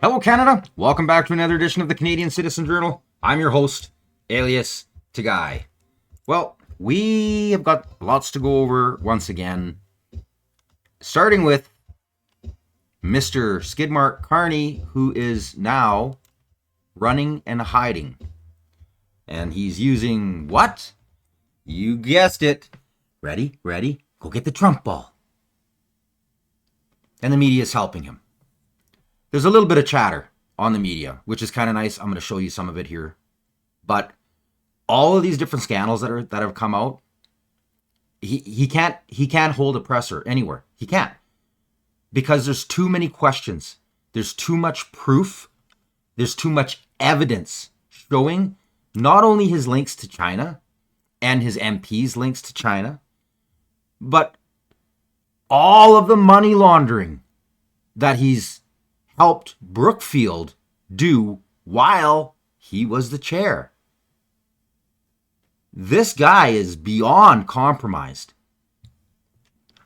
Hello, Canada. Welcome back to another edition of the Canadian Citizen Journal. I'm your host, alias Tagai. Well, we have got lots to go over once again, starting with Mr. Skidmark Carney, who is now running and hiding. And he's using what? You guessed it. Ready? Go get the Trump ball. And the media is helping him. There's a little bit of chatter on the media, which is kind of nice. I'm going to show you some of it here. But all of these different scandals that have come out, he can't hold a presser anywhere. He can't. Because there's too many questions. There's too much proof. There's too much evidence showing not only his links to China and his MP's links to China, but all of the money laundering that he's helped Brookfield do while he was the chair. This guy is beyond compromised.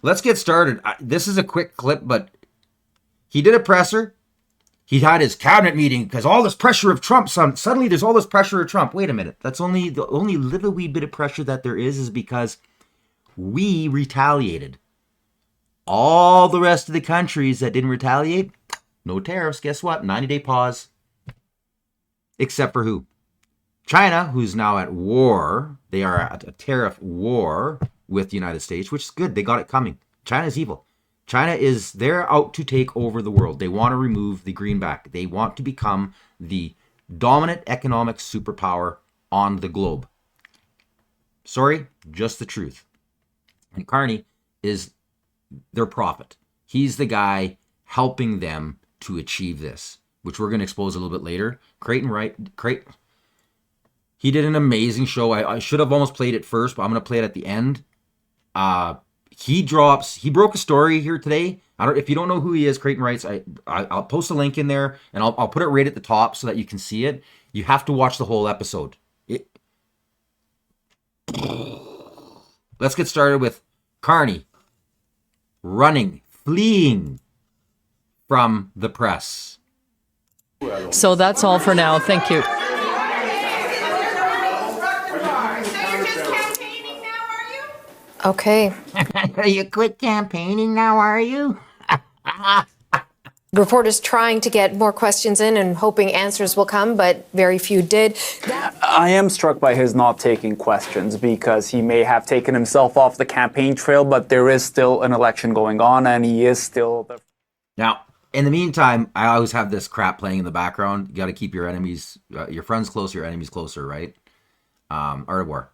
Let's get started. This is a quick clip, but he did a presser. He had his cabinet meeting because all this pressure of Trump. Suddenly there's all this pressure of Trump. Wait a minute. That's the only little wee bit of pressure that there is because we retaliated. All the rest of the countries that didn't retaliate, no tariffs. Guess what? 90-day pause. Except for who? China, who's now at war. They are at a tariff war with the United States, which is good. They got it coming. China's evil. They're out to take over the world. They want to remove the greenback. They want to become the dominant economic superpower on the globe. Sorry, just the truth. And Carney is their prophet. He's the guy helping them to achieve this, which we're going to expose a little bit later. Krayto, he did an amazing show. I should have almost played it first, but I'm going to play it at the end. He broke a story here today. If you don't know who he is, Krayto writes, I'll post a link in there, and I'll put it right at the top so that you can see it. You have to watch the whole episode. Let's get started with Carney fleeing from the press. So that's all for now. Thank you. Okay. You quit campaigning now, are you? Reporters trying to get more questions in and hoping answers will come, but very few did. I am struck by his not taking questions because he may have taken himself off the campaign trail, but there is still an election going on and he is still the... Now, in the meantime, I always have this crap playing in the background. You got to keep your enemies, your friends closer, your enemies closer, right? Art of War.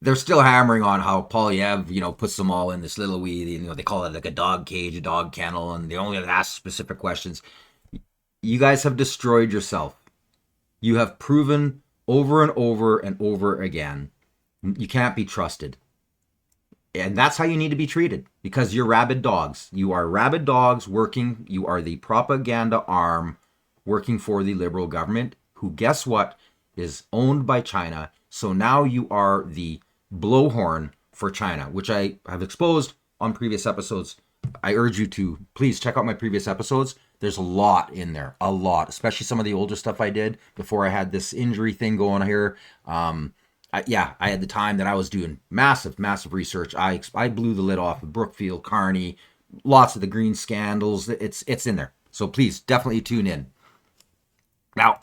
They're still hammering on how Polyev, puts them all in this little wee, they call it like a dog cage, a dog kennel, and they only ask specific questions. You guys have destroyed yourself. You have proven over and over and over again, you can't be trusted. And that's how you need to be treated, because you're rabid dogs. You are rabid dogs you are the propaganda arm working for the Liberal government, who, guess what, is owned by China. So now you are the blowhorn for China, which I have exposed on previous episodes. I urge you to please check out my previous episodes. There's a lot in there, especially some of the older stuff I did before I had this injury thing going here. I had the time that I was doing massive research. I blew the lid off of Brookfield, Carney, lots of the green scandals. It's in there. So please definitely tune in. Now,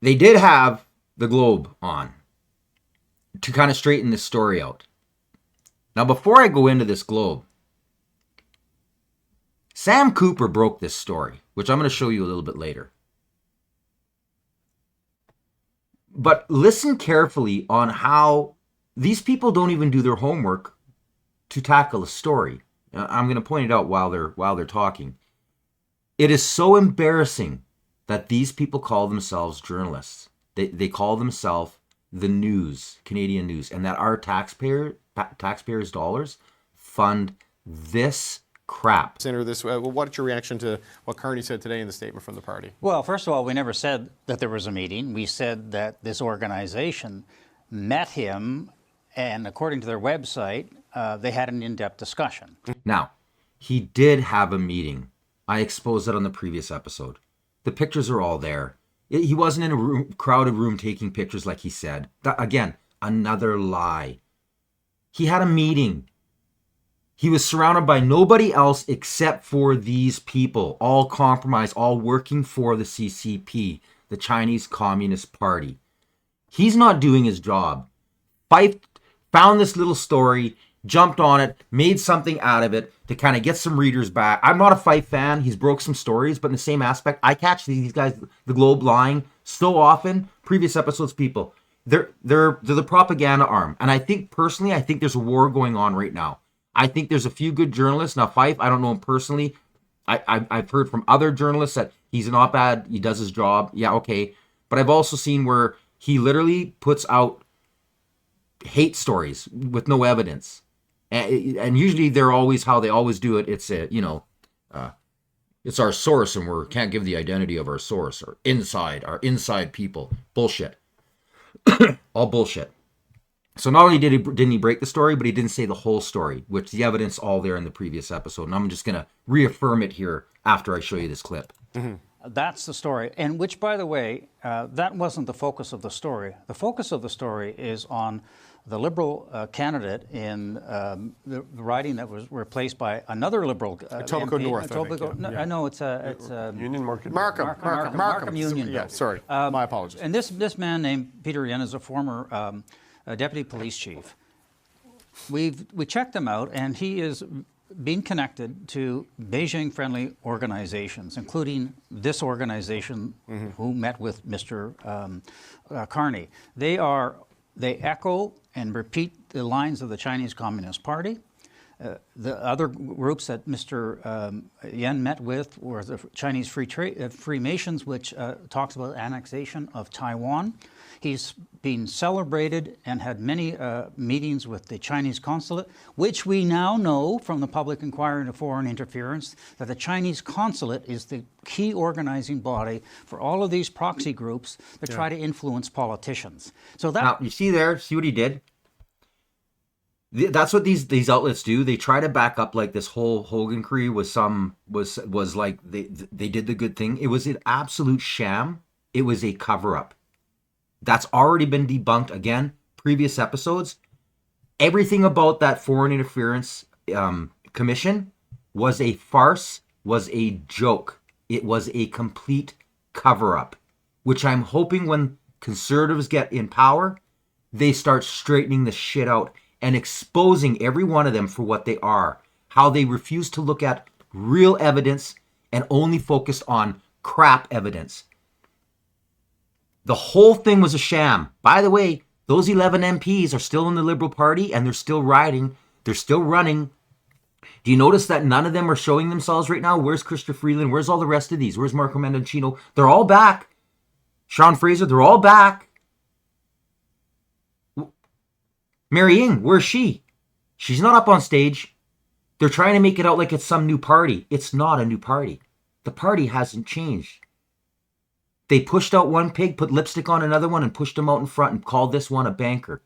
they did have the Globe on to kind of straighten this story out. Now, before I go into this Globe, Sam Cooper broke this story, which I'm going to show you a little bit later. But listen carefully on how these people don't even do their homework to tackle a story. I'm going to point it out while they're talking. It is so embarrassing that these people call themselves journalists. They call themselves the news, Canadian news, and that our taxpayers' dollars fund this crap. Senator, what's your reaction to what Carney said today in the statement from the party? Well, first of all, we never said that there was a meeting. We said that this organization met him, and according to their website, they had an in-depth discussion. Now, He did have a meeting. I exposed it on the previous episode. The pictures are all there. He wasn't in a crowded room taking pictures like he said. Again, another lie. He had a meeting. He was surrounded by nobody else except for these people, all compromised, all working for the CCP, the Chinese Communist Party. He's not doing his job. Fife found this little story, jumped on it, made something out of it to kind of get some readers back. I'm not a Fife fan. He's broke some stories, but in the same aspect, I catch these guys, the Globe, lying so often. Previous episodes, people, they're the propaganda arm. And I think personally, I think there's a war going on right now. I think there's a few good journalists. Now, Fife, I don't know him personally. I've heard from other journalists that he's not bad. He does his job. Yeah, okay. But I've also seen where he literally puts out hate stories with no evidence. And usually they're always how they always do it. It's it's our source, and we can't give the identity of our source or our inside people. Bullshit. All bullshit. So not only didn't he break the story, but he didn't say the whole story, which the evidence all there in the previous episode. And I'm just going to reaffirm it here after I show you this clip. Mm-hmm. That's the story. And which, by the way, that wasn't the focus of the story. The focus of the story is on the Liberal candidate in the riding that was replaced by another Liberal Etobicoke MP. North, I know it's Union Market. Markham Union. Yeah, sorry. My apologies. And this man named Peter Yen is a former deputy police chief. We checked him out, and he is being connected to Beijing-friendly organizations, including this organization who met with Mr. Carney. They echo and repeat the lines of the Chinese Communist Party. The other groups that Mr. Yen met with were the Chinese Freemasons, which talks about annexation of Taiwan. He's been celebrated and had many meetings with the Chinese consulate, which we now know from the public inquiry into foreign interference that the Chinese consulate is the key organizing body for all of these proxy groups that try to influence politicians. So that now, you see what he did? That's what these outlets do. They try to back up like this whole Hogan crew was like they did the good thing. It was an absolute sham. It was a cover-up. That's already been debunked again. Previous episodes. Everything about that foreign interference commission was a farce, was a joke. It was a complete cover-up, which I'm hoping when conservatives get in power, they start straightening the shit out and exposing every one of them for what they are, how they refuse to look at real evidence and only focused on crap evidence. The whole thing was a sham. By the way, those 11 MPs are still in the Liberal Party and they're still riding. They're still running. Do you notice that none of them are showing themselves right now? Where's Christopher Freeland? Where's all the rest of these? Where's Marco Mendocino? They're all back. Sean Fraser, they're all back. Mary Ng, where's she? She's not up on stage. They're trying to make it out like it's some new party. It's not a new party. The party hasn't changed. They pushed out one pig, put lipstick on another one, and pushed him out in front and called this one a banker.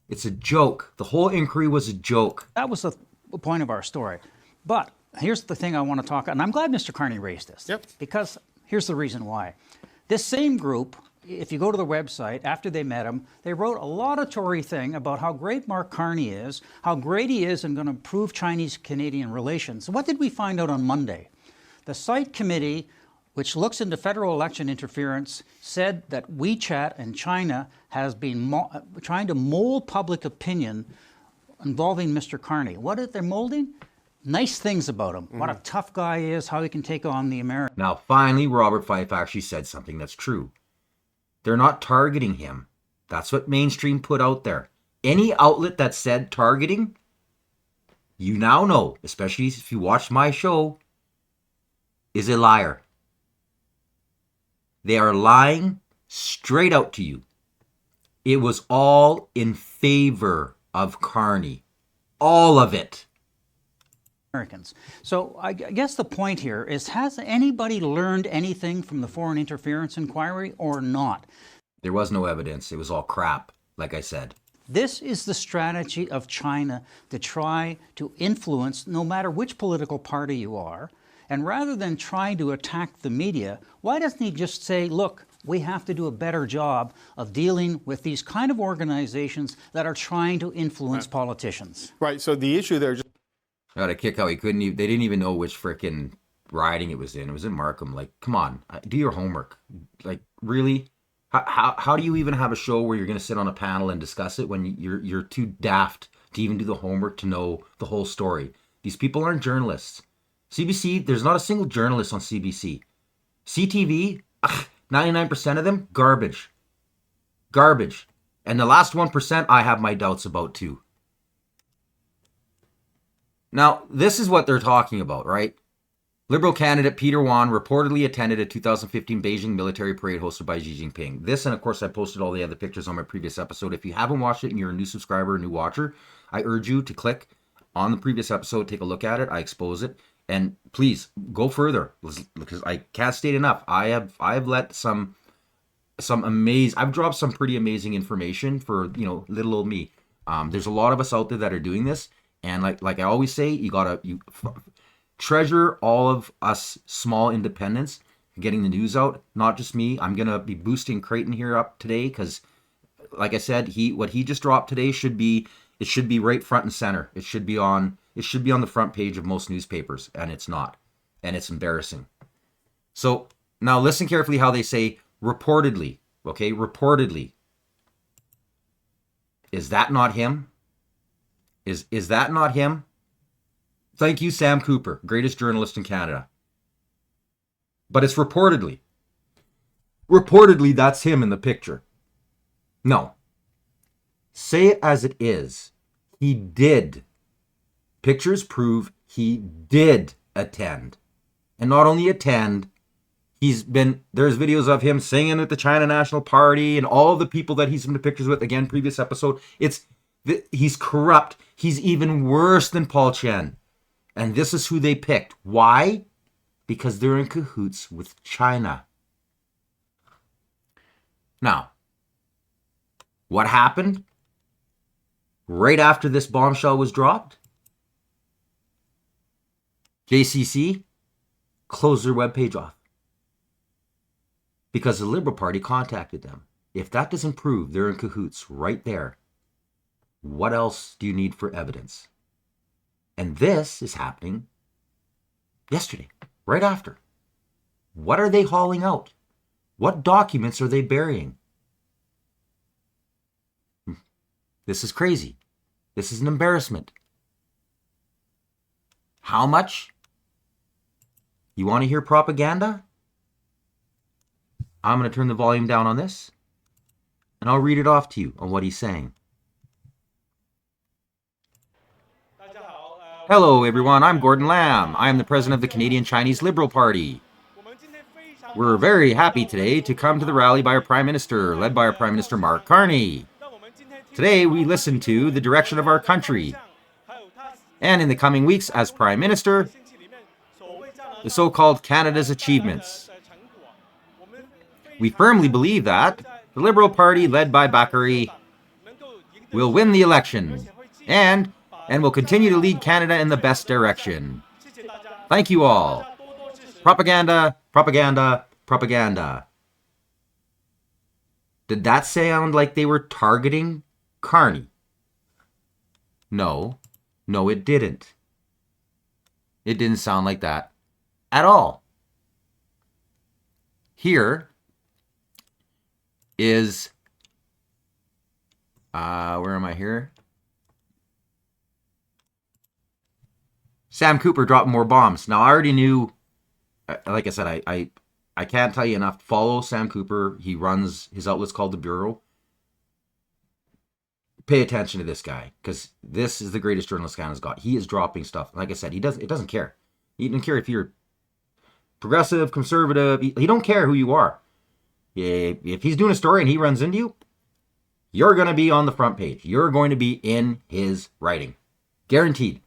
It's a joke. The whole inquiry was a joke. That was the point of our story. But here's the thing I want to talk about, and I'm glad Mr. Carney raised this. Yep. Because here's the reason why. This same group, if you go to the website, after they met him, they wrote a laudatory thing about how great Mark Carney is, how great he is and going to improve Chinese-Canadian relations. So what did we find out on Monday? The site committee, which looks into federal election interference, said that WeChat and China has been trying to mold public opinion involving Mr. Carney. What are they molding? Nice things about him. What a tough guy he is, how he can take on the Americans. Now, finally, Robert Fife actually said something that's true. They're not targeting him. That's what mainstream put out there. Any outlet that said targeting, you now know, especially if you watch my show, is a liar. They are lying straight out to you. It was all in favor of Carney. All of it. Americans. So I guess the point here is, has anybody learned anything from the foreign interference inquiry or not? There was no evidence. It was all crap, like I said. This is the strategy of China to try to influence no matter which political party you are. And rather than trying to attack the media, why doesn't he just say, look, we have to do a better job of dealing with these kind of organizations that are trying to influence politicians? Right. So the issue there, just I got a kick how he couldn't even, they didn't even know which frickin' riding it was in. It was in Markham. Like, come on, do your homework. Like, really? How do you even have a show where you're going to sit on a panel and discuss it when you're too daft to even do the homework to know the whole story? These people aren't journalists. CBC, there's not a single journalist on CBC. CTV, 99% of them, garbage. Garbage. And the last 1%, I have my doubts about too. Now, this is what they're talking about, right? Liberal candidate Peter Wan reportedly attended a 2015 Beijing military parade hosted by Xi Jinping. This, and of course, I posted all the other pictures on my previous episode. If you haven't watched it and you're a new subscriber, a new watcher, I urge you to click on the previous episode, take a look at it. I expose it. And please, go further, because I can't state enough. I've let some amazing, I've dropped some pretty amazing information for, little old me. There's a lot of us out there that are doing this. And like I always say, you treasure all of us small independents getting the news out, not just me. I'm going to be boosting Krayto here up today because, like I said, what he just dropped today should be right front and center. It should be on the front page of most newspapers, and it's not. And it's embarrassing. So now listen carefully how they say reportedly, okay? Reportedly. Is that not him? Is that not him? Thank you, Sam Cooper, greatest journalist in Canada. But it's reportedly. Reportedly, that's him in the picture. No. Say it as it is. He did. Pictures prove he did attend. And not only attend, there's videos of him singing at the China National Party and all the people that he's in the pictures with. Again, previous episode. He's corrupt. He's even worse than Paul Chen. And this is who they picked. Why? Because they're in cahoots with China. Now, what happened right after this bombshell was dropped? JCC closed their webpage off because the Liberal Party contacted them. If that doesn't prove they're in cahoots right there, what else do you need for evidence? And this is happening yesterday, right after. What are they hauling out? What documents are they burying? This is crazy. This is an embarrassment. How much? You want to hear propaganda? I'm going to turn the volume down on this, and I'll read it off to you on what he's saying. Hello, everyone. I'm Gordon Lam. I am the president of the Canadian Chinese Liberal Party. We're very happy today to come to the rally by our Prime Minister, led by our Prime Minister Mark Carney. Today, we listen to the direction of our country. And in the coming weeks, as Prime Minister, the so-called Canada's achievements. We firmly believe that the Liberal Party, led by Bakary, will win the election and will continue to lead Canada in the best direction. Thank you all. Propaganda, propaganda, propaganda. Did that sound like they were targeting Carney? No, it didn't. It didn't sound like that at all. Here is, where am I here? Sam Cooper dropped more bombs. Now, I already knew, like I said, I can't tell you enough. Follow Sam Cooper. He runs, his outlet's called The Bureau. Pay attention to this guy, because this is the greatest journalist Canada's got. He is dropping stuff. Like I said, it doesn't care. He doesn't care if you're progressive, conservative. He don't care who you are. If he's doing a story and he runs into you, you're going to be on the front page. You're going to be in his writing. Guaranteed.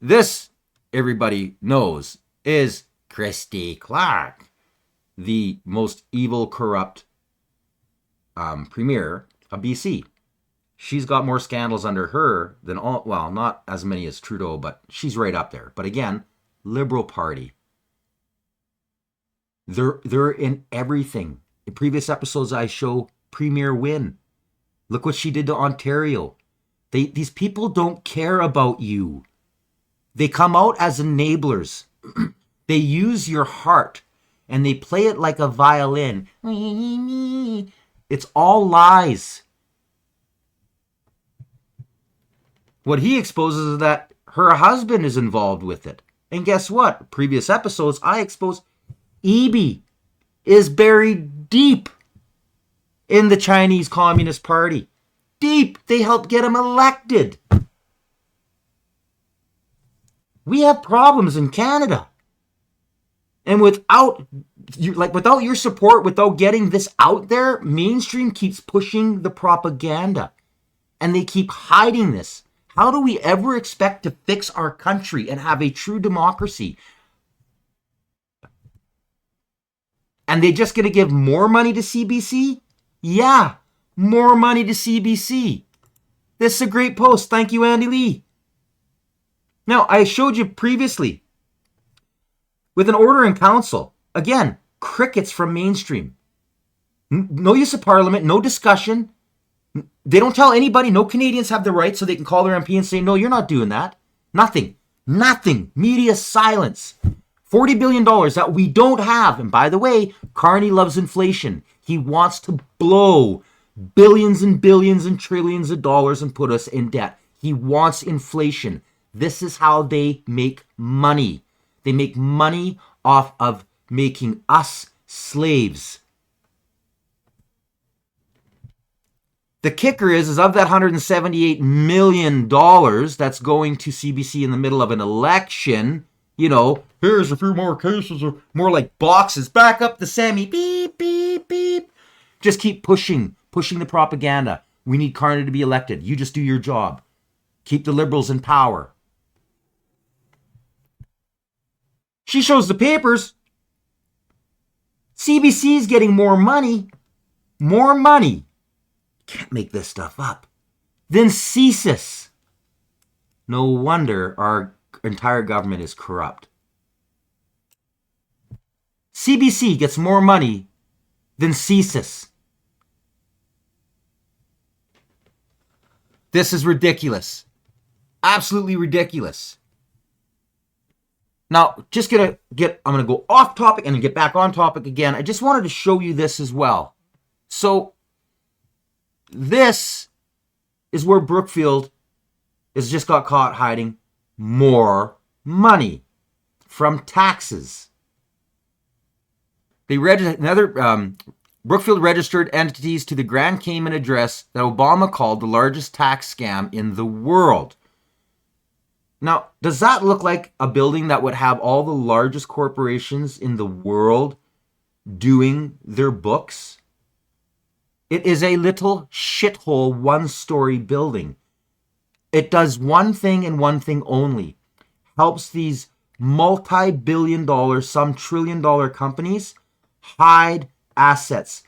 This, everybody knows, is Christy Clark, the most evil, corrupt premier BC. She's got more scandals under her than all, well, not as many as Trudeau, but she's right up there. But again, Liberal Party. They're in everything. In previous episodes, I show Premier Wynne. Look what she did to Ontario. These people don't care about you. They come out as enablers. They use your heart and they play it like a violin. It's all lies. What he exposes is that her husband is involved with it. And guess what? Previous episodes, I exposed Eby is buried deep in the Chinese Communist Party. Deep. They helped get him elected. We have problems in Canada. And without your support, without getting this out there, mainstream keeps pushing the propaganda. And they keep hiding this. How do we ever expect to fix our country and have a true democracy? And they're just going to give more money to CBC? Yeah, more money to CBC. This is a great post. Thank you, Andy Lee. Now, I showed you previously with an order in council. Again, crickets from mainstream. No use of parliament, no discussion. They don't tell anybody. No Canadians have the right so they can call their MP and say, no, you're not doing that. Nothing. Nothing. Media silence. $40 billion that we don't have. And by the way, Carney loves inflation. He wants to blow billions and billions and trillions of dollars and put us in debt. He wants inflation. This is how they make money. They make money off of making us slaves. The kicker is of that $178 million that's going to CBC in the middle of an election, here's a few more cases, or more like boxes. Back up the semi. Beep, beep, beep. Just keep pushing the propaganda. We need Carney to be elected. You just do your job. Keep the Liberals in power. She shows the papers. CBC's getting more money. More money. Can't make this stuff up. Then CSIS. No wonder our entire government is corrupt. CBC gets more money than CSIS. This is ridiculous. Absolutely ridiculous. Now, I'm going to go off topic and get back on topic again. I just wanted to show you this as well. So, this is where Brookfield has just got caught hiding more money from taxes. Brookfield registered entities to the Grand Cayman address that Obama called the largest tax scam in the world. Now, does that look like a building that would have all the largest corporations in the world doing their books? It is a little shithole one-story building. It does one thing and one thing only. Helps these multi-billion-dollar, some trillion-dollar companies hide assets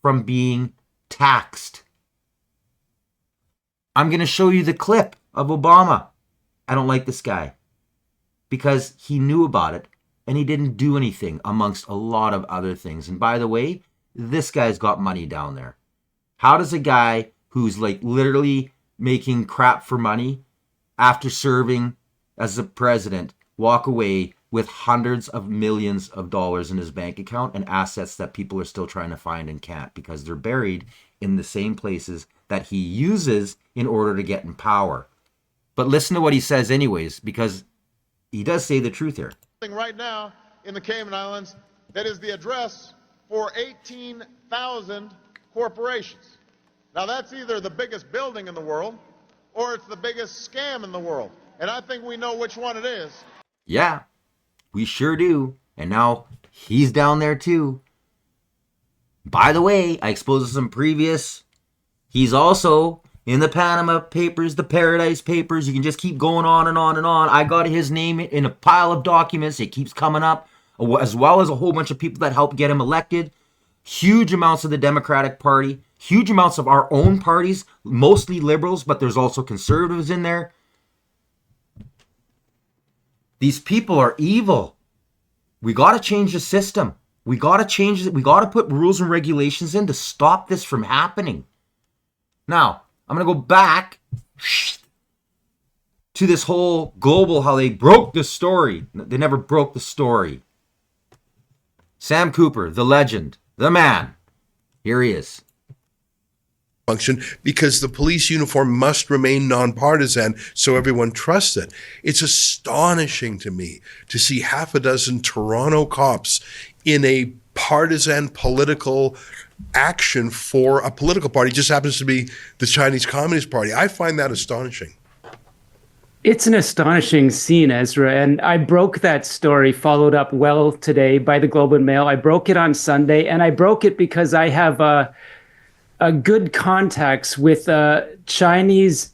from being taxed. I'm going to show you the clip of Obama. I don't like this guy because he knew about it and he didn't do anything amongst a lot of other things. And by the way, this guy's got money down there. How does a guy who's literally making crap for money after serving as a president walk away with hundreds of millions of dollars in his bank account and assets that people are still trying to find and can't because they're buried in the same places that he uses in order to get in power? But listen to what he says anyways, because he does say the truth here. Right now in the Cayman Islands, that is the address for 18,000 corporations. Now that's either the biggest building in the world or it's the biggest scam in the world. And I think we know which one it is. Yeah, we sure do. And now he's down there too. By the way, I exposed some previous. He's also in the Panama Papers, the Paradise Papers. You can just keep going on and on and on. I got his name in a pile of documents. It keeps coming up, as well as a whole bunch of people that helped get him elected. Huge amounts of the Democratic Party, huge amounts of our own parties, mostly liberals, but there's also conservatives in there. These people are evil. We got to change the system. We got to change it. We got to put rules and regulations in to stop this from happening. Now, I'm going to go back to this whole global, how they broke the story. They never broke the story. Sam Cooper, the legend, the man. Here he is. Function, because the police uniform must remain nonpartisan so everyone trusts it. It's astonishing to me to see half a dozen Toronto cops in a partisan political action for a political party. It just happens to be the Chinese Communist Party. I find that astonishing. It's an astonishing scene, Ezra, and I broke that story, followed up well today by the Globe and Mail. I broke it on Sunday, and I broke it because I have a good contacts with Chinese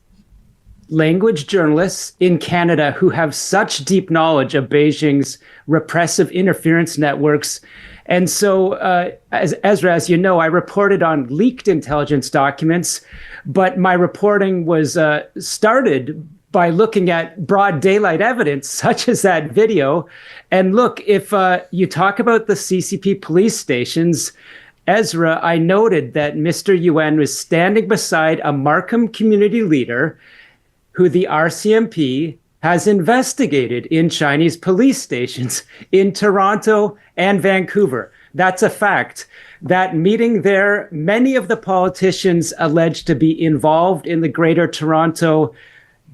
language journalists in Canada who have such deep knowledge of Beijing's repressive interference networks. And so, Ezra, as you know, I reported on leaked intelligence documents, but my reporting was started by looking at broad daylight evidence, such as that video. And look, if you talk about the CCP police stations, Ezra, I noted that Mr. Yuan was standing beside a Markham community leader who the RCMP has investigated in Chinese police stations in Toronto and Vancouver. That's a fact. That meeting there, many of the politicians alleged to be involved in the Greater Toronto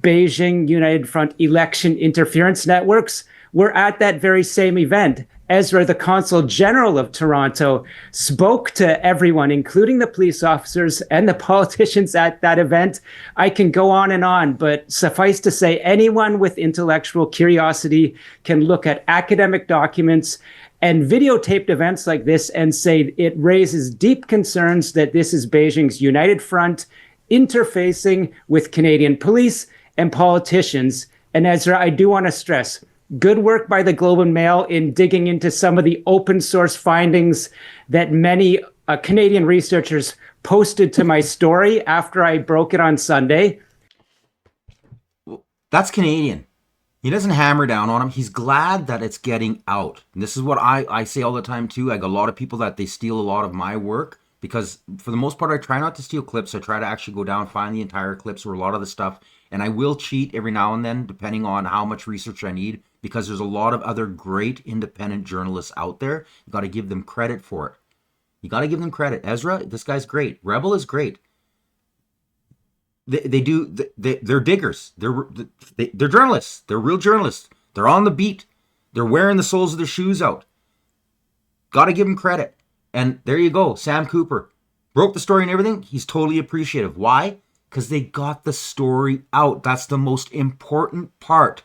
Beijing United Front election interference networks were at that very same event. Ezra, the Consul General of Toronto, spoke to everyone, including the police officers and the politicians at that event. I can go on, but suffice to say, anyone with intellectual curiosity can look at academic documents and videotaped events like this and say it raises deep concerns that this is Beijing's United Front interfacing with Canadian police and politicians. And Ezra, I do want to stress, good work by the Globe and Mail in digging into some of the open source findings that many Canadian researchers posted to my story after I broke it on Sunday. That's Canadian. He doesn't hammer down on him. He's glad that it's getting out. And this is what I say all the time too. I got a lot of people that they steal a lot of my work because for the most part, I try not to steal clips. I try to actually go down, find the entire clips or a lot of the stuff. And I will cheat every now and then, depending on how much research I need, because there's a lot of other great independent journalists out there. You got to give them credit for it. You got to give them credit. Ezra, this guy's great. Rebel is great. They're diggers. They're journalists. They're real journalists. They're on the beat. They're wearing the soles of their shoes out. Got to give them credit. And there you go. Sam Cooper broke the story and everything. He's totally appreciative. Why? Because they got the story out. That's the most important part,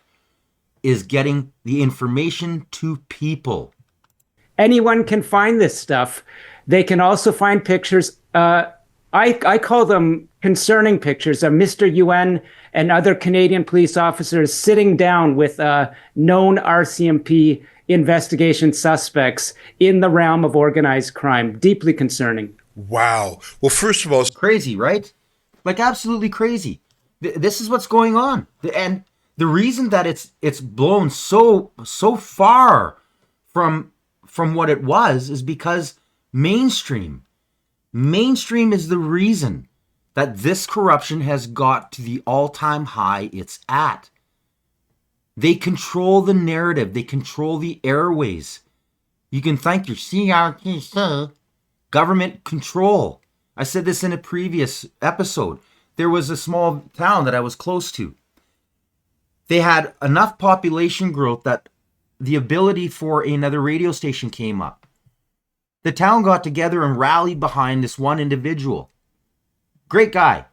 is getting the information to people. Anyone can find this stuff. They can also find pictures. I call them concerning pictures of Mr. Yuan and other Canadian police officers sitting down with known RCMP investigation suspects in the realm of organized crime. Deeply concerning. Wow. Well, first of all, It's crazy, right? Like absolutely crazy. This is what's going on. And the reason that it's blown so far from what it was is because mainstream is the reason that this corruption has got to the all-time high it's at. They control the narrative. They control the airways. You can thank your CRTC government control. I said this in a previous episode. There was a small town that I was close to. They had enough population growth that the ability for another radio station came up. The town got together and rallied behind this one individual. Great guy.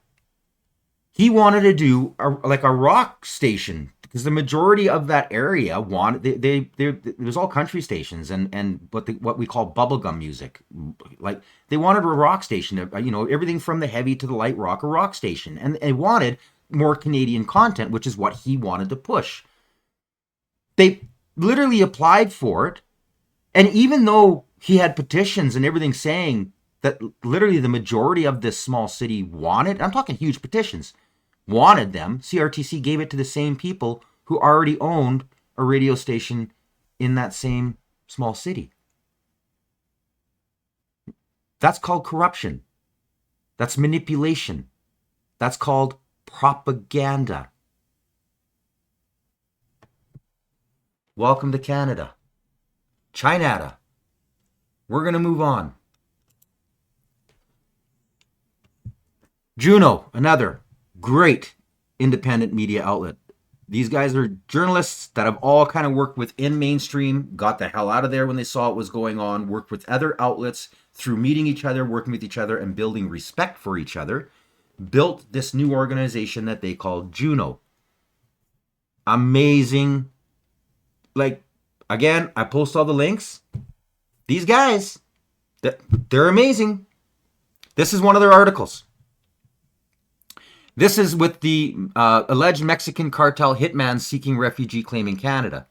He wanted to do a rock station because the majority of that area wanted it was all country stations and what we call bubblegum music. Like they wanted a rock station, everything from the heavy to the light rock, a rock station, and they wanted more Canadian content, which is what he wanted to push. They literally applied for it, and even though he had petitions and everything saying that literally the majority of this small city wanted, I'm talking huge petitions, wanted them, CRTC gave it to the same people who already owned a radio station in that same small city. That's called corruption. That's manipulation. That's called propaganda. Welcome to Canada. China. We're going to move on. Juno, another great independent media outlet. These guys are journalists that have all kind of worked within mainstream, got the hell out of there when they saw what was going on, worked with other outlets through meeting each other, working with each other, and building respect for each other, built this new organization that they call Juno. Amazing. Like, again, I post all the links. These guys, they're amazing. This is one of their articles. This is with the alleged Mexican cartel hitman seeking refugee claim in Canada.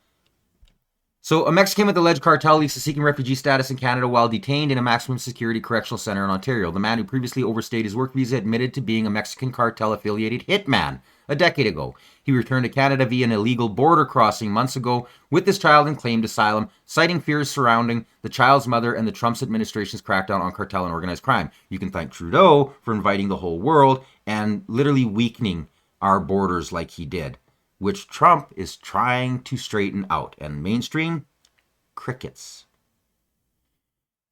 So a Mexican with alleged cartel leaks seeking refugee status in Canada while detained in a maximum security correctional center in Ontario. The man who previously overstayed his work visa admitted to being a Mexican cartel-affiliated hitman a decade ago. He returned to Canada via an illegal border crossing months ago with his child and claimed asylum, citing fears surrounding the child's mother and the Trump administration's crackdown on cartel and organized crime. You can thank Trudeau for inviting the whole world and literally weakening our borders like he did, which Trump is trying to straighten out. And mainstream, crickets.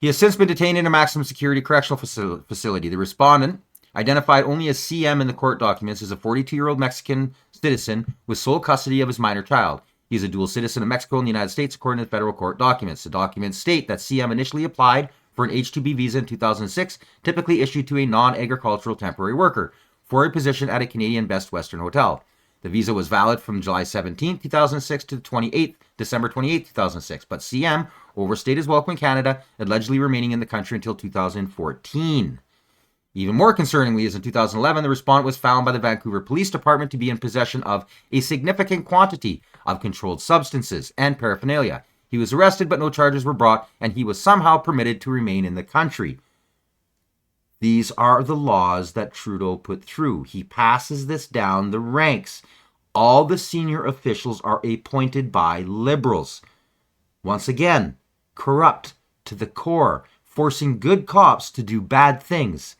He has since been detained in a maximum security correctional facility. The respondent, identified only as CM in the court documents, is a 42-year-old Mexican citizen with sole custody of his minor child. He is a dual citizen of Mexico and the United States, according to the federal court documents. The documents state that CM initially applied for an H-2B visa in 2006, typically issued to a non-agricultural temporary worker, for a position at a Canadian Best Western hotel. The visa was valid from July 17, 2006 to December 28, 2006, but CM overstayed his welcome in Canada, allegedly remaining in the country until 2014. Even more concerningly is in 2011, the respondent was found by the Vancouver Police Department to be in possession of a significant quantity of controlled substances and paraphernalia. He was arrested, but no charges were brought, and he was somehow permitted to remain in the country. These are the laws that Trudeau put through. He passes this down the ranks. All the senior officials are appointed by Liberals. Once again, corrupt to the core, forcing good cops to do bad things.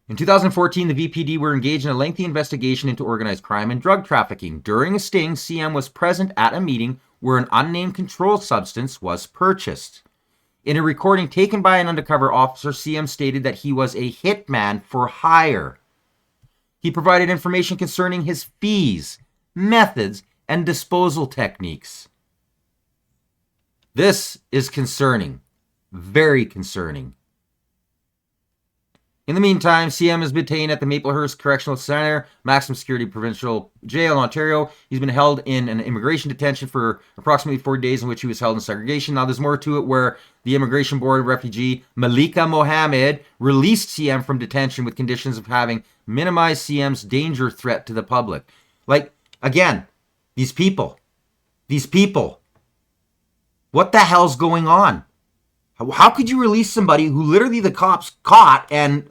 In 2014, the VPD were engaged in a lengthy investigation into organized crime and drug trafficking. During a sting, CM was present at a meeting where an unnamed controlled substance was purchased. In a recording taken by an undercover officer, CM stated that he was a hitman for hire. He provided information concerning his fees, methods, and disposal techniques. This is concerning, very concerning. In the meantime, CM has been detained at the Maplehurst Correctional Center, maximum security provincial jail in Ontario. He's been held in an immigration detention for approximately 4 days in which he was held in segregation. Now, there's more to it where the Immigration Board refugee Malika Mohammed released CM from detention with conditions of having minimized CM's danger threat to the public. Like, again, these people, what the hell's going on? How could you release somebody who literally the cops caught and,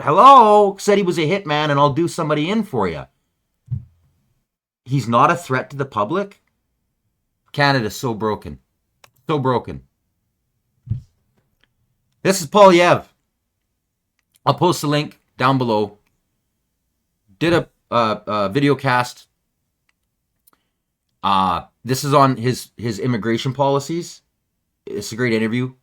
said he was a hitman and I'll do somebody in for you? He's not a threat to the public? Canada's so broken. So broken. This is Paul Yev. I'll post the link down below. Did a video cast. This is on his immigration policies. It's a great interview.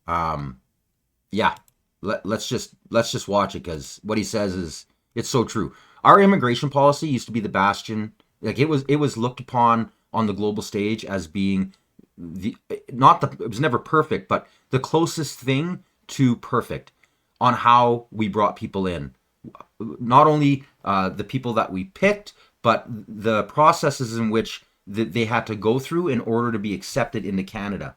Let's just watch it, because what he says is, it's so true. Our immigration policy used to be the bastion. Like, it was looked upon on the global stage as being it was never perfect, but the closest thing to perfect on how we brought people in. Not only the people that we picked, but the processes in which they had to go through in order to be accepted into Canada.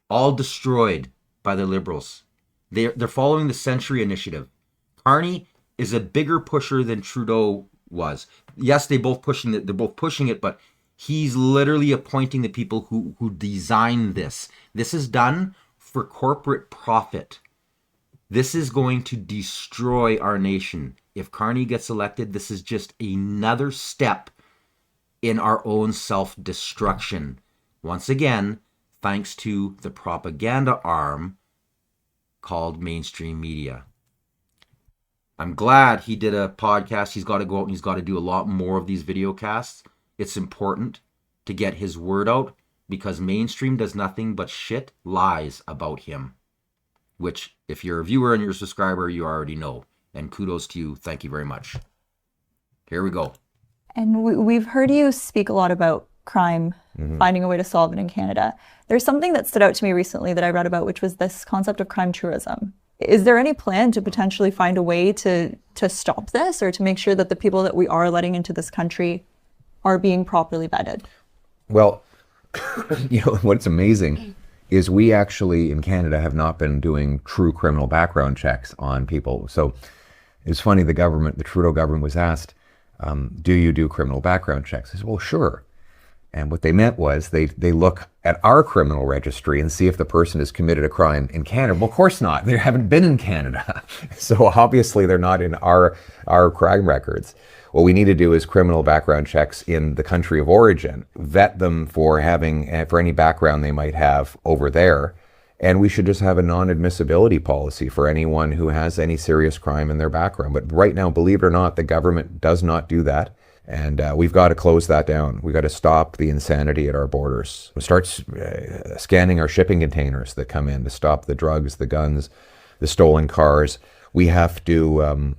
All destroyed by the Liberals. They're following the Century Initiative. Carney is a bigger pusher than Trudeau was. Yes, they're both pushing it, but he's literally appointing the people who designed this. This is done for corporate profit. This is going to destroy our nation. If Carney gets elected, this is just another step in our own self-destruction. Once again, thanks to the propaganda arm called mainstream media. I'm glad he did a podcast. He's got to go out and he's got to do a lot more of these video casts. It's important to get his word out because mainstream does nothing but shit lies about him, which if you're a viewer and you're a subscriber, you already know. And kudos to you. Thank you very much. Here we go. And we've heard you speak a lot about crime, finding a way to solve it in Canada. There's something that stood out to me recently that I read about, which was this concept of crime tourism. Is there any plan to potentially find a way to stop this or to make sure that the people that we are letting into this country are being properly vetted? Well, what's amazing is we actually in Canada have not been doing true criminal background checks on people. So it's funny, the Trudeau government was asked, do you do criminal background checks? I said, well, sure. And what they meant was they look at our criminal registry and see if the person has committed a crime in Canada. Well, of course not. They haven't been in Canada. So obviously they're not in our crime records. What we need to do is criminal background checks in the country of origin, vet them for any background they might have over there. And we should just have a non-admissibility policy for anyone who has any serious crime in their background. But right now, believe it or not, the government does not do that. And we've got to close that down. We've got to stop the insanity at our borders. We'll start scanning our shipping containers that come in to stop the drugs, the guns, the stolen cars. We have to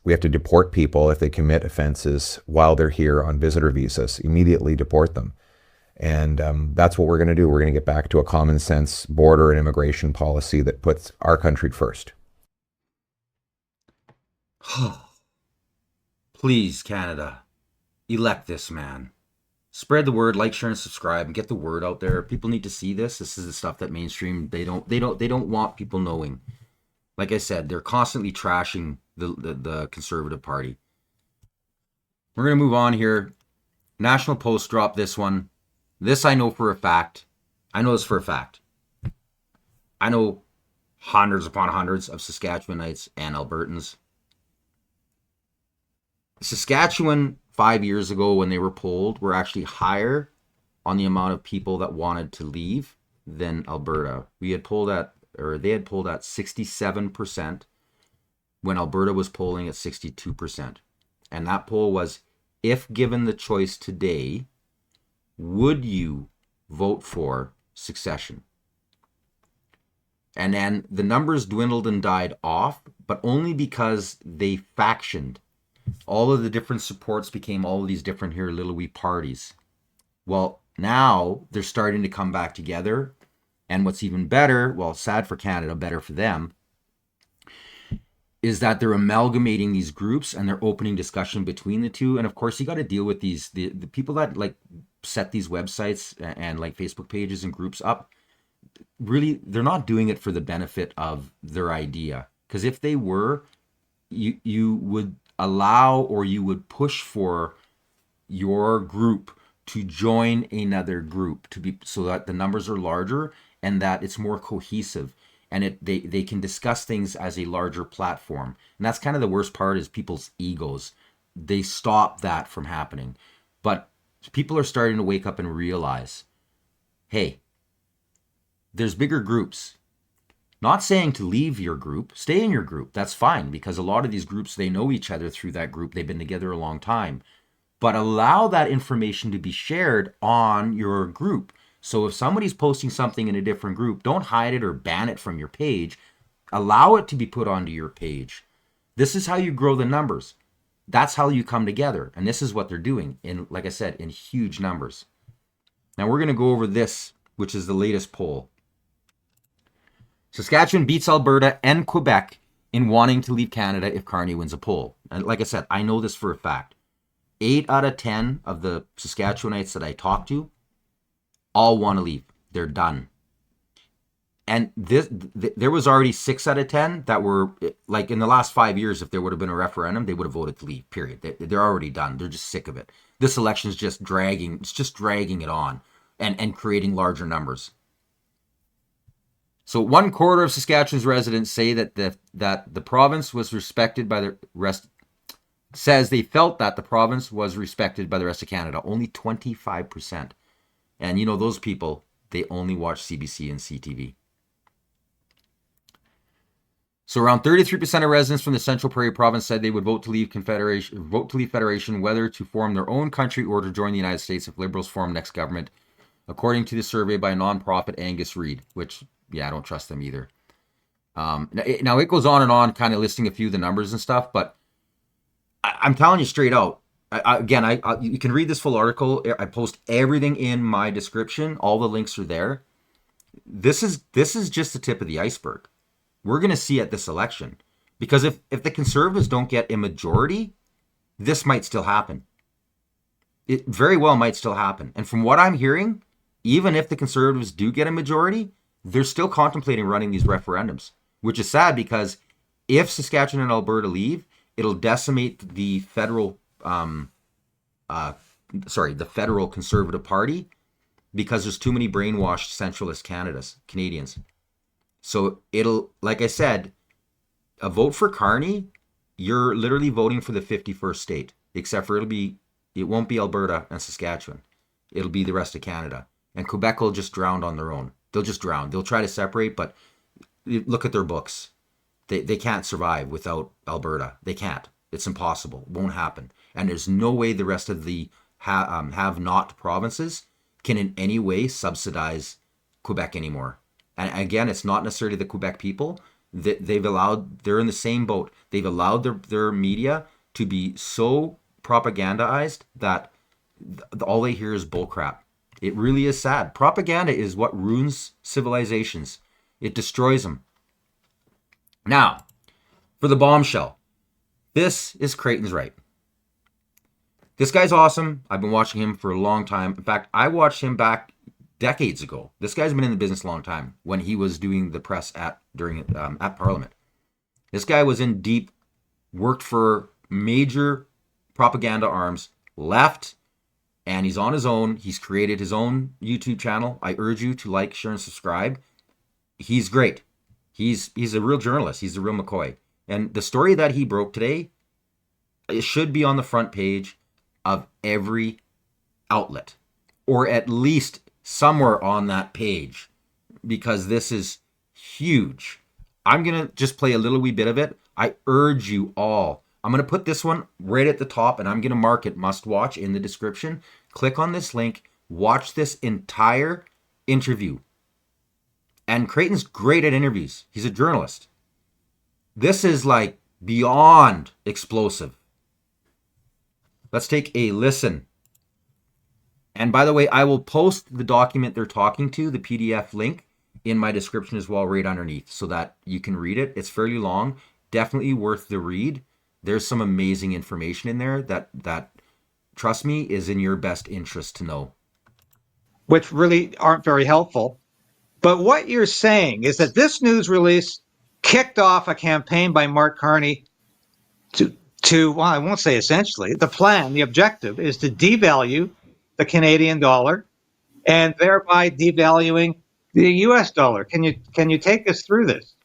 deport people if they commit offenses while they're here on visitor visas. Immediately deport them. And that's what we're going to do. We're going to get back to a common sense border and immigration policy that puts our country first. Please, Canada, elect this man. Spread the word, like, share, and subscribe, and get the word out there. People need to see this. This is the stuff that mainstream they don't want people knowing. Like I said, they're constantly trashing the Conservative Party. We're gonna move on here. National Post dropped this one. This I know for a fact. I know this for a fact. I know hundreds upon hundreds of Saskatchewanites and Albertans. Saskatchewan 5 years ago when they were polled were actually higher on the amount of people that wanted to leave than Alberta. They had polled at 67% when Alberta was polling at 62%. And that poll was, if given the choice today, would you vote for succession? And then the numbers dwindled and died off, but only because they factioned. All of the different supports became all of these different here little wee parties. Well, now they're starting to come back together. And what's even better, well, sad for Canada, better for them, is that they're amalgamating these groups and they're opening discussion between the two. And of course, you got to deal with the people that like set these websites and like Facebook pages and groups up. Really, they're not doing it for the benefit of their idea. Because if they were, you would allow or you would push for your group to join another group so that the numbers are larger and that it's more cohesive and they can discuss things as a larger platform. And that's kind of the worst part is people's egos. They stop that from happening. But people are starting to wake up and realize, hey, there's bigger groups. Not saying to leave your group, stay in your group. That's fine because a lot of these groups, they know each other through that group. They've been together a long time. But allow that information to be shared on your group. So if somebody's posting something in a different group, don't hide it or ban it from your page. Allow it to be put onto your page. This is how you grow the numbers. That's how you come together. And this is what they're doing, in, like I said, in huge numbers. Now we're going to go over this, which is the latest poll. Saskatchewan beats Alberta and Quebec in wanting to leave Canada if Carney wins a poll. And like I said, I know this for a fact. 8 out of 10 of the Saskatchewanites that I talked to all want to leave. They're done. And there was already 6 out of 10 that were, like in the last 5 years, if there would have been a referendum, they would have voted to leave, period. They're already done. They're just sick of it. This election is just dragging it on and creating larger numbers. So 1/4 of Saskatchewan's residents say that the province was respected by the rest. Says they felt that the province was respected by the rest of Canada. Only 25%. And you know, those people, they only watch CBC and CTV. So around 33% of residents from the Central Prairie province said they would vote to leave Federation, whether to form their own country or to join the United States if Liberals form next government, according to the survey by nonprofit Angus Reid, which, yeah, I don't trust them either. Now it goes on and on, kind of listing a few of the numbers and stuff, but I'm telling you straight out, you can read this full article. I post everything in my description. All the links are there. This is just the tip of the iceberg. We're going to see at this election, because if the Conservatives don't get a majority, this might still happen. It very well might still happen. And from what I'm hearing, even if the Conservatives do get a majority, they're still contemplating running these referendums, which is sad because if Saskatchewan and Alberta leave, it'll decimate the federal Conservative Party, because there's too many brainwashed centralist Canadians. So it'll, like I said, a vote for Carney, you're literally voting for the 51st state, except for it won't be Alberta and Saskatchewan. It'll be the rest of Canada. And Quebec will just drown on their own. They'll just drown. They'll try to separate, but look at their books. They can't survive without Alberta. They can't. It's impossible. It won't happen. And there's no way the rest of the have-not provinces can in any way subsidize Quebec anymore. And again, it's not necessarily the Quebec people. They're in the same boat. They've allowed their media to be so propagandized that all they hear is bullcrap. It really is sad. Propaganda is what ruins civilizations. It destroys them. Now, for the bombshell, this is Krayton's right. This guy's awesome. I've been watching him for a long time. In fact, I watched him back decades ago. This guy's been in the business a long time when he was doing the press at Parliament. This guy was in deep, worked for major propaganda arms, left, and he's on his own. He's created his own YouTube channel. I urge you to like, share, and subscribe. He's great. He's a real journalist. He's a real McCoy. And the story that he broke today, it should be on the front page of every outlet, or at least somewhere on that page, because this is huge. I'm going to just play a little wee bit of it. I urge you all. I'm going to put this one right at the top, and I'm going to mark it must watch in the description. Click on this link. Watch this entire interview. And Krayton's great at interviews. He's a journalist. This is like beyond explosive. Let's take a listen. And by the way, I will post the document they're talking to, the PDF link, in my description as well, right underneath, so that you can read it. It's fairly long. Definitely worth the read. There's some amazing information in there that trust me, is in your best interest to know. Which really aren't very helpful. But what you're saying is that this news release kicked off a campaign by Mark Carney to well, I won't say essentially, the plan, the objective is to devalue the Canadian dollar and thereby devaluing the US dollar. Can you take us through this?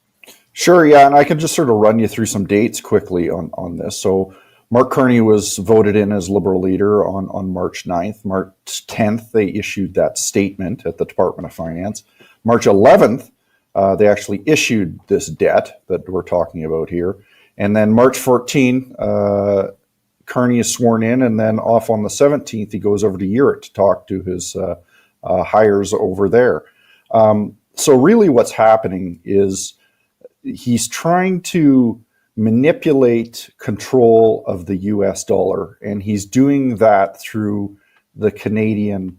Sure, yeah, and I can just sort of run you through some dates quickly on this. So Mark Carney was voted in as Liberal leader on March 9th. March 10th, they issued that statement at the Department of Finance. March 11th, they actually issued this debt that we're talking about here. And then March 14th, Carney is sworn in, and then off on the 17th, he goes over to Europe to talk to his hires over there. So really what's happening is he's trying to manipulate control of the US dollar, and he's doing that through the Canadian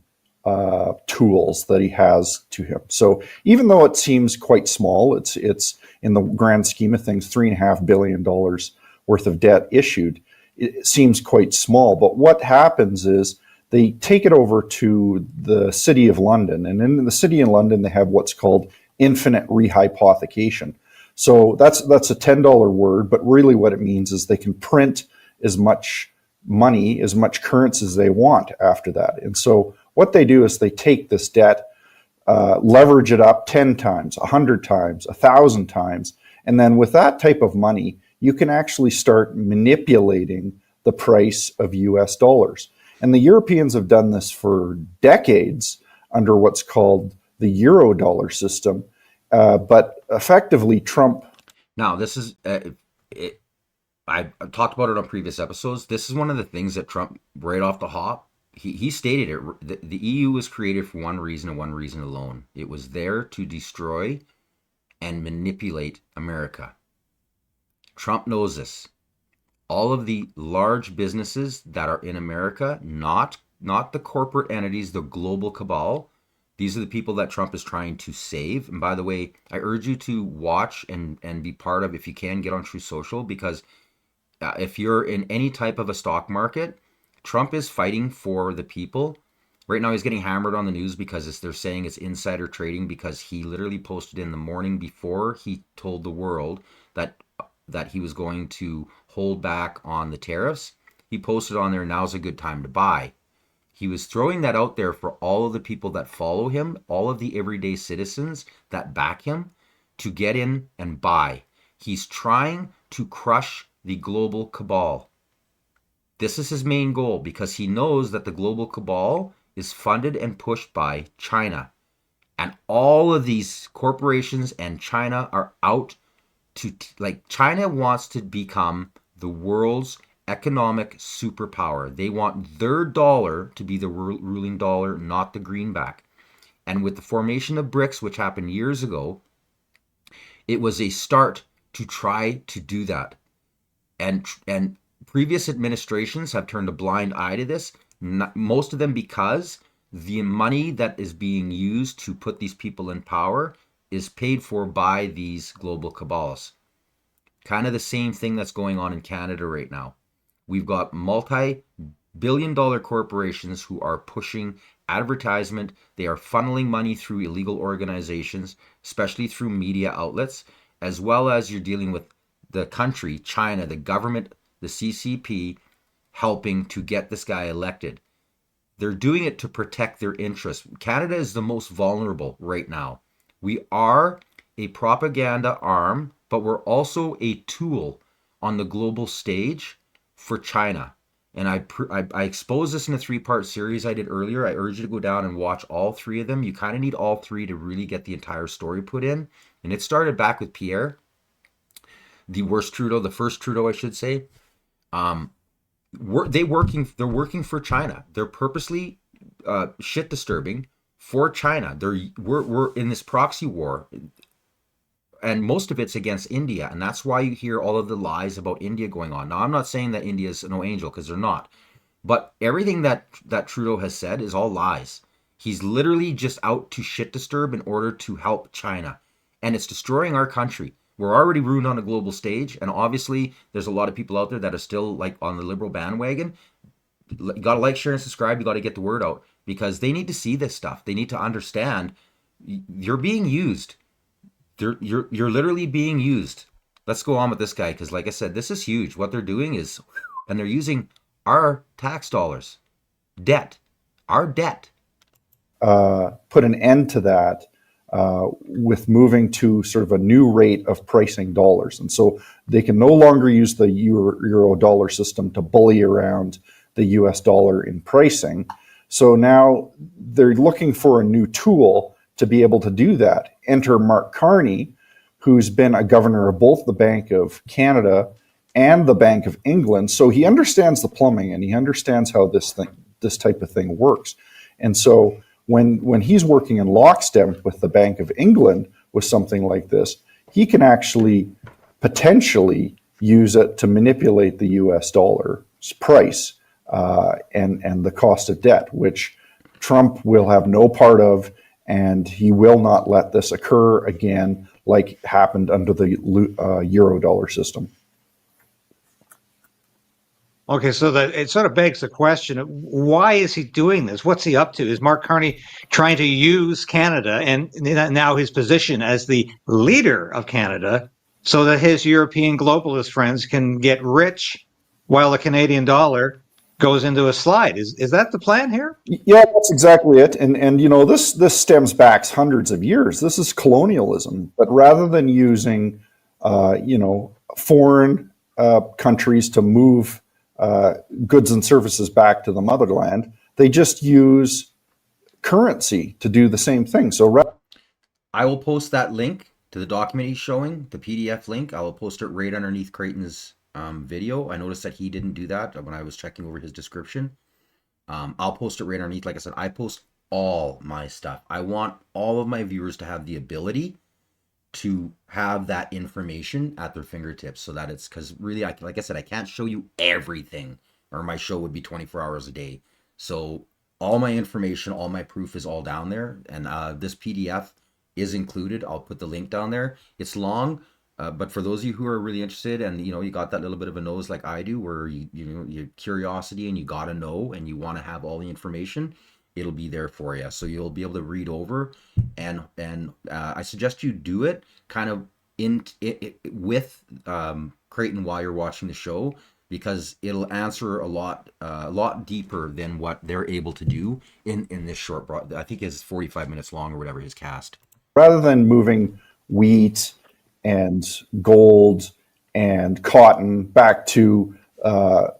tools that he has to him. So even though it seems quite small, it's in the grand scheme of things, $3.5 billion worth of debt issued. It seems quite small, but what happens is they take it over to the City of London, and in the City of London, they have what's called infinite rehypothecation. So that's a $10 word, but really what it means is they can print as much money, as much currency as they want after that. And so what they do is they take this debt, leverage it up 10 times, 100 times, 1,000 times. And then with that type of money, you can actually start manipulating the price of US dollars. And the Europeans have done this for decades under what's called the euro dollar system. But effectively, Trump. Now, this is, I've talked about it on previous episodes. This is one of the things that Trump, right off the hop, he stated it. The EU was created for one reason and one reason alone. It was there to destroy and manipulate America. Trump knows this. All of the large businesses that are in America, not the corporate entities, the global cabal, these are the people that Trump is trying to save. And by the way, I urge you to watch and be part of, if you can, get on True Social, because if you're in any type of a stock market, Trump is fighting for the people. Right now, he's getting hammered on the news because they're saying it's insider trading, because he literally posted in the morning before he told the world that he was going to hold back on the tariffs. He posted on there, now's a good time to buy. He was throwing that out there for all of the people that follow him, all of the everyday citizens that back him, to get in and buy. He's trying to crush the global cabal. This is his main goal, because he knows that the global cabal is funded and pushed by China. And all of these corporations and China are out to, China wants to become the world's economic superpower. They want their dollar to be the ruling dollar, not the greenback. And with the formation of BRICS, which happened years ago, it was a start to try to do that. And previous administrations have turned a blind eye to this, most of them because the money that is being used to put these people in power is paid for by these global cabals. Kind of the same thing that's going on in Canada right now. We've got multi-billion-dollar corporations who are pushing advertisement. They are funneling money through illegal organizations, especially through media outlets, as well as you're dealing with the country, China, the government, the CCP, helping to get this guy elected. They're doing it to protect their interests. Canada is the most vulnerable right now. We are a propaganda arm, but we're also a tool on the global stage for China. And I exposed this in a 3-part series I did earlier. I urge you to go down and watch all 3 of them. You kind of need all 3 to really get the entire story put in. And it started back with Pierre, the first Trudeau, I should say. They're working for China. They're purposely shit disturbing for China. We're in this proxy war, and most of it's against India, and that's why you hear all of the lies about India going on. Now, I'm not saying that India is no angel, because they're not, but everything that Trudeau has said is all lies. He's literally just out to shit disturb in order to help China, and it's destroying our country. We're already ruined on a global stage, and obviously there's a lot of people out there that are still on the liberal bandwagon. You got to like, share, and subscribe. You got to get the word out, because they need to see this stuff. They need to understand you're being used. You're literally being used. Let's go on with this guy, because like I said, this is huge. What they're doing is, and they're using our tax dollars, our debt. Put an end to that with moving to sort of a new rate of pricing dollars. And so they can no longer use the euro dollar system to bully around the US dollar in pricing. So now they're looking for a new tool to be able to do that. Enter Mark Carney, who's been a governor of both the Bank of Canada and the Bank of England. So he understands the plumbing, and he understands how this type of thing works. And so when he's working in lockstep with the Bank of England with something like this, he can actually potentially use it to manipulate the US dollar's price and the cost of debt, which Trump will have no part of, and he will not let this occur again like happened under the euro dollar system. Okay, so it sort of begs the question, why is he doing this? What's he up to? Is Mark Carney trying to use Canada and now his position as the leader of Canada so that his European globalist friends can get rich while the Canadian dollar goes into a slide. Is that the plan here? Yeah, that's exactly it. And this stems back hundreds of years. This is colonialism. But rather than using foreign countries to move goods and services back to the motherland, they just use currency to do the same thing. So I will post that link to the document he's showing, the PDF link. I will post it right underneath Krayton's video. I noticed that he didn't do that when I was checking over his description. I'll post it right underneath. Like I said, I post all my stuff. I want all of my viewers to have the ability to have that information at their fingertips, so that it's, because really, like I said, I can't show you everything, or my show would be 24 hours a day. So all my information, all my proof is all down there, and this PDF is included. I'll put the link down there. It's long, but for those of you who are really interested, and you got that little bit of a nose like I do, where you curiosity and you gotta know and you want to have all the information, it'll be there for you. So you'll be able to read over, and I suggest you do it kind of with Krayton while you're watching the show, because it'll answer a lot deeper than what they're able to do in this short I think it's 45 minutes long or whatever his cast. rather than moving wheat and gold and cotton back to,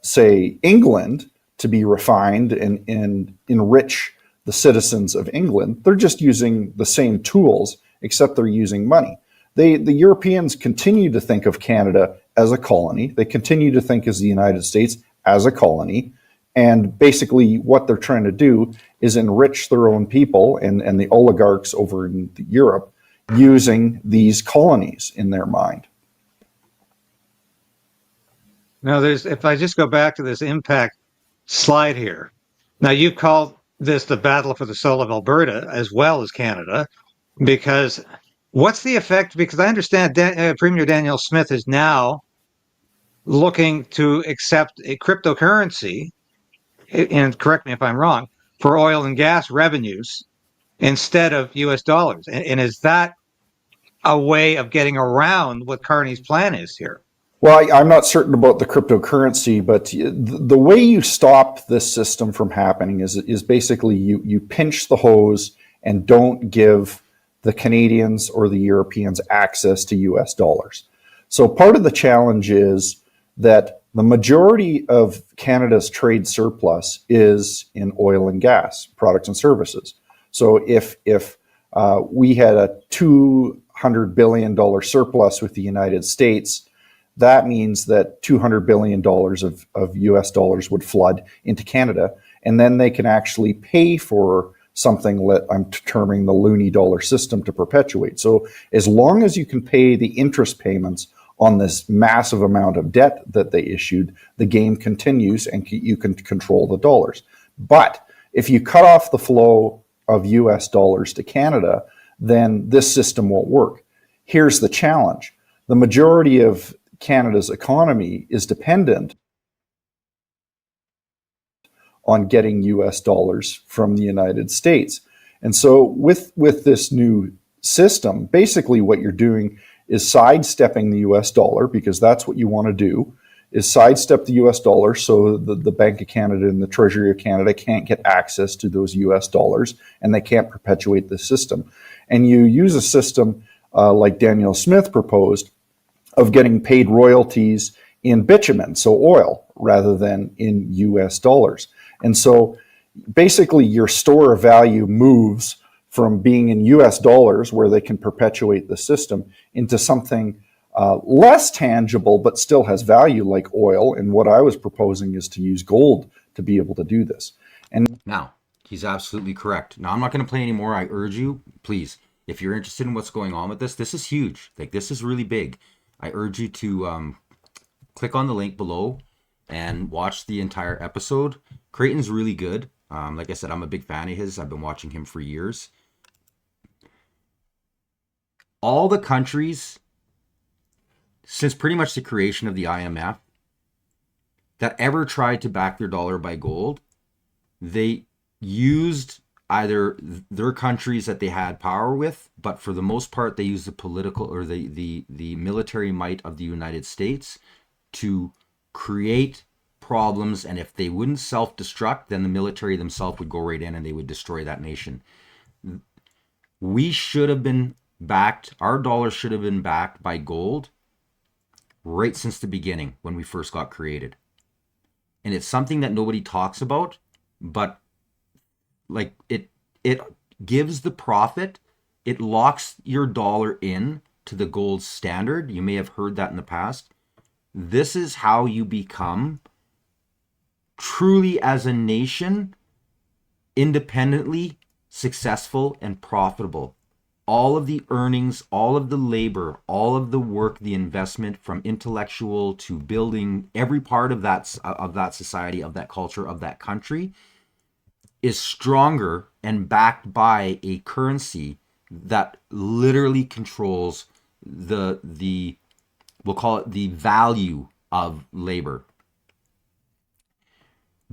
say, England to be refined and enrich the citizens of England, they're just using the same tools, except they're using money. The Europeans continue to think of Canada as a colony. They continue to think of the United States as a colony. And basically what they're trying to do is enrich their own people and the oligarchs over in Europe using these colonies in their mind. Now, if I just go back to this impact slide here. Now, you called this the battle for the soul of Alberta as well as Canada, because what's the effect? Because I understand Premier Danielle Smith is now looking to accept a cryptocurrency, and correct me if I'm wrong, for oil and gas revenues instead of US dollars. And is that a way of getting around what Carney's plan is here? Well, I'm not certain about the cryptocurrency, but the way you stop this system from happening is basically you pinch the hose and don't give the Canadians or the Europeans access to US dollars. So part of the challenge is that the majority of Canada's trade surplus is in oil and gas products and services. So if we had a $200 billion surplus with the United States, that means that $200 billion of US dollars would flood into Canada, and then they can actually pay for something that I'm terming the loony dollar system to perpetuate. So as long as you can pay the interest payments on this massive amount of debt that they issued, the game continues and you can control the dollars. But if you cut off the flow of US dollars to Canada, then this system won't work. Here's the challenge. The majority of Canada's economy is dependent on getting US dollars from the United States. And so with this new system, basically what you're doing is sidestepping the US dollar, because that's what you want to do, is sidestep the US dollar so the Bank of Canada and the Treasury of Canada can't get access to those US dollars, and they can't perpetuate the system. And you use a system like Danielle Smith proposed, of getting paid royalties in bitumen, so oil, rather than in US dollars. And so basically your store of value moves from being in US dollars, where they can perpetuate the system, into something less tangible but still has value, like oil. And what I was proposing is to use gold to be able to do this. And now, he's absolutely correct. Now, I'm not going to play anymore. I urge you, please, if you're interested in what's going on with this is huge. Like, this is really big. I urge you to click on the link below and watch the entire episode. Krayton's really good. Like I said, I'm a big fan of his. I've been watching him for years. All the countries, since pretty much the creation of the IMF, that ever tried to back their dollar by gold, they used either their countries that they had power with, but for the most part, they used the political or the military might of the United States to create problems, and if they wouldn't self-destruct, then the military themselves would go right in and they would destroy that nation. We should have been backed, our dollar should have been backed by gold right since the beginning when we first got created. And it's something that nobody talks about, but like it gives the profit, it locks your dollar in to the gold standard. You may have heard that in the past. This is how you become truly, as a nation, independently successful and profitable. All of the earnings, all of the labor, all of the work, the investment from intellectual to building every part of that society, of that culture, of that country is stronger and backed by a currency that literally controls the we'll call it the value of labor.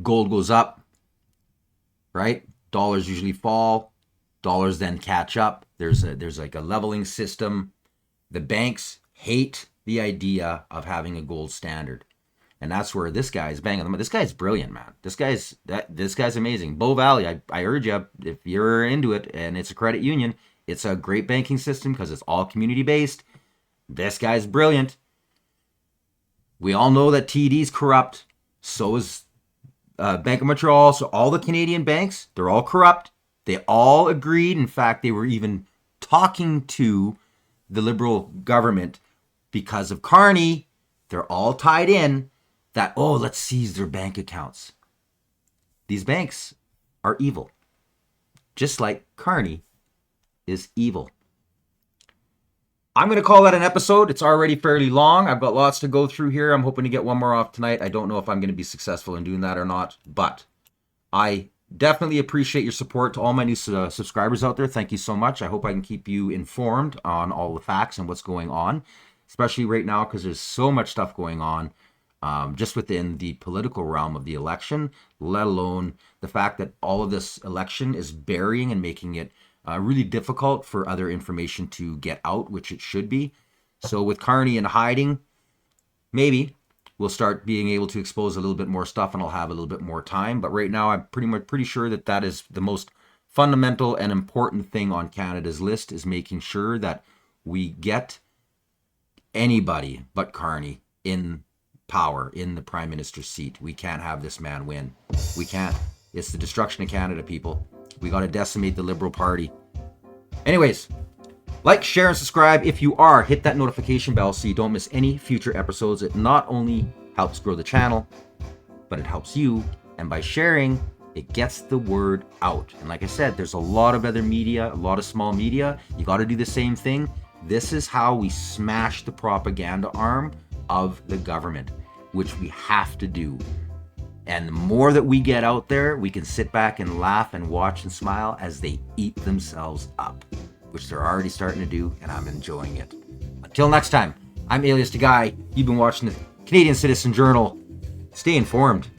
Gold goes up, right? Dollars usually fall. Dollars then catch up. There's like a leveling system. The banks hate the idea of having a gold standard. And that's where this guy is banging them. This guy's brilliant, man. This guy's amazing. Bow Valley, I urge you, if you're into it and it's a credit union, it's a great banking system because it's all community based. This guy's brilliant. We all know that TD's corrupt. So is Bank of Montreal. So all the Canadian banks, they're all corrupt. They all agreed. In fact, they were even talking to the Liberal government because of Carney. They're all tied in that, oh, let's seize their bank accounts. These banks are evil. Just like Carney is evil. I'm going to call that an episode. It's already fairly long. I've got lots to go through here. I'm hoping to get one more off tonight. I don't know if I'm going to be successful in doing that or not, but I definitely appreciate your support to all my new subscribers out there. Thank you so much. I hope I can keep you informed on all the facts and what's going on, especially right now because there's so much stuff going on just within the political realm of the election, let alone the fact that all of this election is burying and making it really difficult for other information to get out, which it should be. So with Carney in hiding, maybe we'll start being able to expose a little bit more stuff and I'll have a little bit more time. But right now, I'm pretty sure that is the most fundamental and important thing on Canada's list, is making sure that we get anybody but Carney in power, in the Prime Minister's seat. We can't have this man win. We can't. It's the destruction of Canada, people. We got to decimate the Liberal Party. Anyways, like, share, and subscribe. If you are, hit that notification bell so you don't miss any future episodes. It not only helps grow the channel, but it helps you. And by sharing, it gets the word out. And like I said, there's a lot of other media, a lot of small media. You got to do the same thing. This is how we smash the propaganda arm of the government, which we have to do. And the more that we get out there, we can sit back and laugh and watch and smile as they eat themselves up, which they're already starting to do, and I'm enjoying it. Until next time, I'm Elitist Guy. You've been watching the Canadian Citizen Journal. Stay informed.